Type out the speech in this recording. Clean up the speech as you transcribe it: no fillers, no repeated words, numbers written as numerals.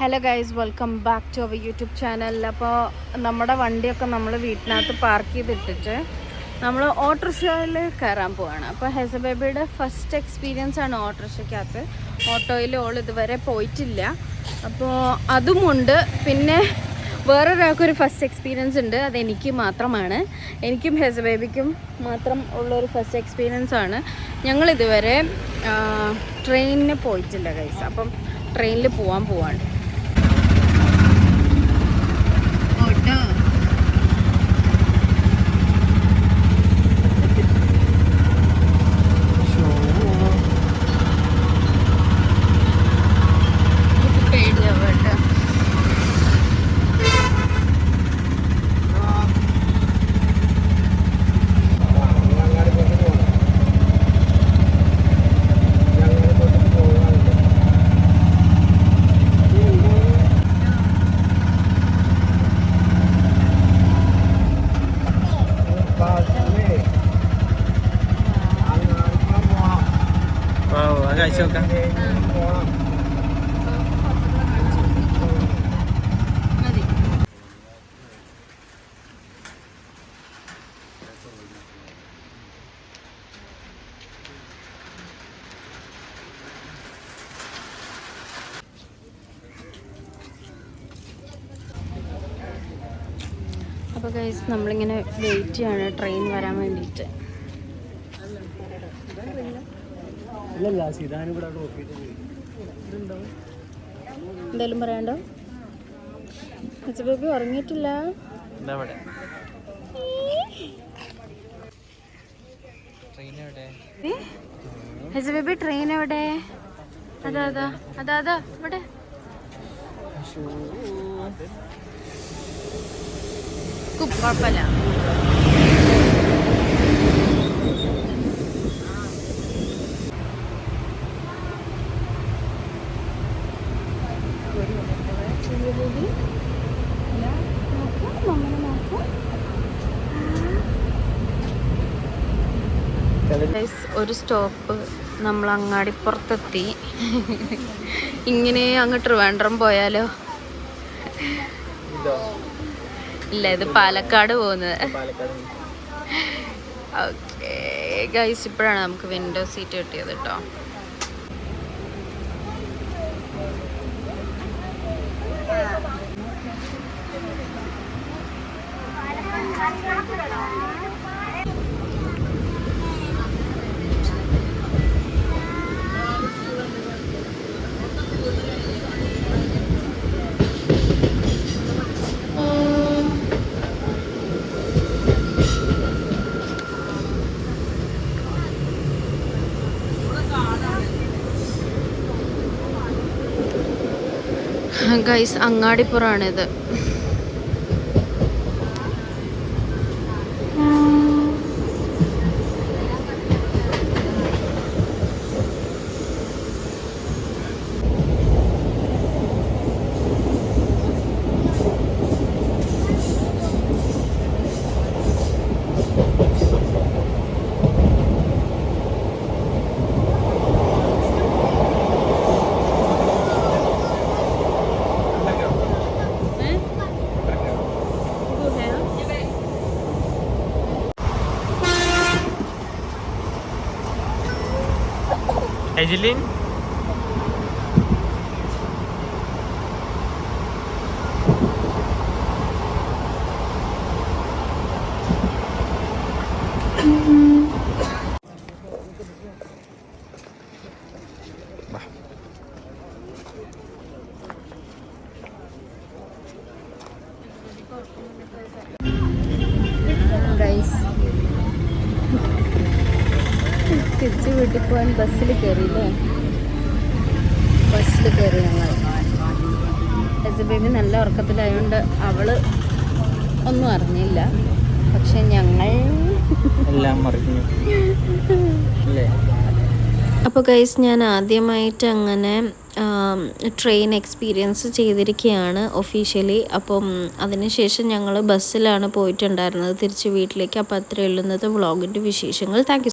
Hello guys, welcome back to our YouTube channel. അപ്പോൾ നമ്മുടെ വണ്ടിയൊക്കെ നമ്മൾ വീട്ടിനകത്ത് പാർക്ക് ചെയ്തിട്ടിട്ട് നമ്മൾ ഓട്ടോറിക്ഷയിൽ കയറാൻ പോവാണ്. അപ്പോൾ ഹെസ ബേബിയുടെ ഫസ്റ്റ് എക്സ്പീരിയൻസ് ആണ് ഓട്ടോറിക്ഷയ്ക്കകത്ത്. ഓട്ടോയിൽ ഓൾ ഇതുവരെ പോയിട്ടില്ല. അപ്പോൾ അതുമുണ്ട്. പിന്നെ വേറൊരാൾക്കൊരു ഫസ്റ്റ് എക്സ്പീരിയൻസ് ഉണ്ട്, അതെനിക്ക് മാത്രമാണ്. എനിക്കും ഹെസ ബേബിക്കും മാത്രം ഉള്ളൊരു ഫസ്റ്റ് എക്സ്പീരിയൻസ് ആണ്. ഞങ്ങളിതുവരെ ട്രെയിനിന് പോയിട്ടില്ല ഗൈസ്. അപ്പം ട്രെയിനിൽ പോവാണ്. കഴിച്ചു നോക്കാം. അപ്പോൾ ഗൈസ്, നമ്മളിങ്ങനെ വെയിറ്റ് ചെയ്യാണ് ട്രെയിൻ വരാൻ വേണ്ടിയിട്ട്. എന്തായാലും പറയാണ്ടോ, ഹെസ ബേബി ഉറങ്ങിയിട്ടില്ല. ഹെസ ബേബി ട്രെയിൻ എവിടെ? അതാ ഇവിടെ. കുഴപ്പമില്ല. ഒരു സ്റ്റോപ്പ് നമ്മൾ അങ്ങാടിപ്പുറത്തെത്തി. ഇങ്ങനെ അങ്ങ് ട്രിവാൻഡ്രം പോയാലോ? ഇല്ല, ഇത് പാലക്കാട് പോകുന്നത്. ഓക്കെ ഗൈസ്, ഇപ്പോഴാണ് നമുക്ക് വിൻഡോ സീറ്റ് കിട്ടിയത് കേട്ടോ. ഗൈസ്, അങ്ങാടിപ്പുറമാണിത്. Ejelin? ഗൈസ്, തിരിച്ച് വീട്ടിൽ പോകാൻ ബസ്സിൽ കയറിയില്ലേ? ബസ്സിൽ കയറി ഞങ്ങൾ. ഹെസ ബേബി നല്ല ഉറക്കത്തിലായതുകൊണ്ട് അവള് ഒന്നും അറിഞ്ഞില്ല. പക്ഷെ ഞങ്ങൾ എല്ലാം അറിഞ്ഞു. അപ്പോൾ ഗൈസ്, ഞാൻ ആദ്യമായിട്ട് അങ്ങനെ ട്രെയിൻ എക്സ്പീരിയൻസ് ചെയ്തിരിക്കുകയാണ് ഒഫീഷ്യലി. അപ്പം അതിനുശേഷം ഞങ്ങൾ ബസ്സിലാണ് പോയിട്ടുണ്ടായിരുന്നത് തിരിച്ച് വീട്ടിലേക്ക്. അപ്പോൾ അത്രയേ ഉള്ളൂ ഇന്നത്തെ വ്ളോഗിൻ്റെ വിശേഷങ്ങൾ. Thank you.